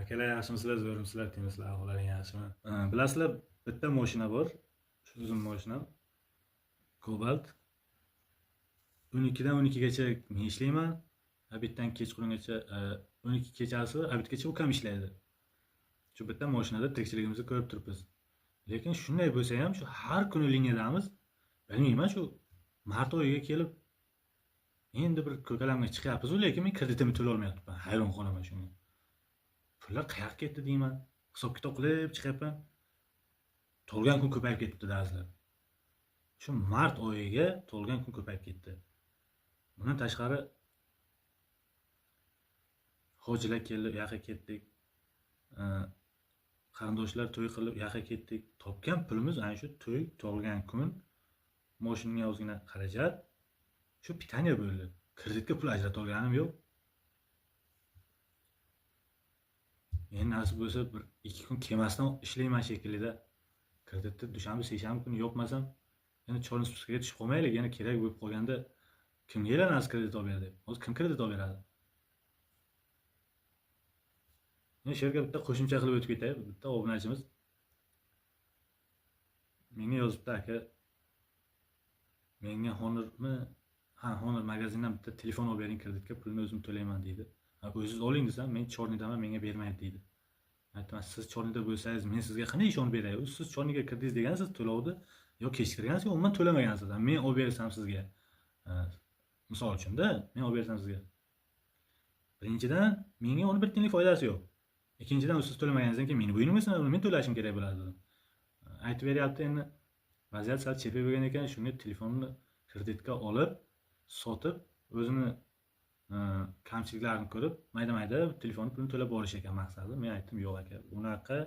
Akalar yaxshimisizlar, zo'rmisizlar, temisizlar, ahvollaring yaxshimi? Bilasizlar, bitta mashina bor. Shu uzun mashinam. Cobalt. 12dan 12gacha men ishlayman. Habitdan kechqurungacha 12 kechasi habitgacha ukam ishlaydi. Shu bitta mashinada tirikchiligimizni ko'rib turibmiz. Lekin shunday bo'lsa ham, shu har kuni liniyadamiz. Bilmayman, shu mart oyiga kelib endi bir ko'kalamga chiqyapmiz, lekin men kreditimni to'lay olmayapman. Hayron qolaman shunga. Pullar qayerga ketdi deyman. Hisob kitob qilib chiqyapman. To'lgan kun ko'payib ketibdi dazlar. Shu mart oyiga to'lgan kun ko'payib ketdi. Bundan tashqari hojilar keldi, u yoqqa ketdik. Qarindoshlar to'y qilib, u yoqqa ketdik. Topgan pulimiz ana shu to'y to'lgan kun mashinaga ozgina xarajat, shu pitaniya bo'ldi. Kreditga pul ajrata olganim yo'q. Endi nasib bo'lsa bir 2 kun kemasdan ishlayman shekilli-da. Kreditni dushanba, seshanba kuni yopmasam, yana cho'lni suskiga tushib qolmaylik, yana kerak bo'lib qolganda kimga elanasiz kredit olib beradi? Hozir kim kredit olib beradi? Men shu yerga bitta qo'shimcha qilib o'tib ketay. Bitta obunachimiz menga yozibdi, aka. Menga Honor magazindan bitta telefon olib bering, kreditga pulni o'zim to'layman deydi. O'zingiz oling desam, men Chornidaman, menga bermaydi deydi. Aytdim, siz Chornida bo'lsangiz, men sizga qanday ishonib beray? Siz Chorniga kirdingiz degansiz, to'lovni yo kechiktirgansiz, yo umuman to'lamagansiz. Men olib bersam sizga. Misol uchun-da, men olib bersam sizga. Birinchidan, menga uni bir tiyinlik foydasi yo'q. Ikkinchidan, siz to'lamaganingizdan keyin meni bo'ynimga sinadi, men to'lashim kerak bo'ladi dedim. Aytib beryapti, endi vaziyat sal chepib bo'lgan ekan, shunga telefonni kreditga olib, sotib, o'zini kamchiliklarini ko'rib, mayda-mayda telefon pulini to'lab borish ekan maqsadi. Men aytdim, yo'q aka, bunaqa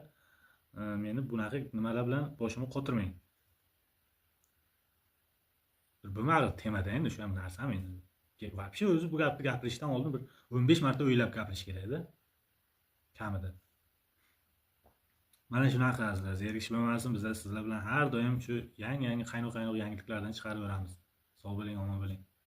meni bunaqa nimalar bilan boshimni qotirmang. Bilmadim, temada endi shu ham narsam endi. Вообще o'zi bu gapni gapirishdan oldin bir 15 marta o'ylab gapirish kerak-da. Kamida. Mana shunaqa qilasiz, zerikishib bo'lmasin, bizlar sizlar bilan har doim shu yangi qaynoq yangiliklardan chiqarib beramiz. Sog' bo'ling, omon bo'ling.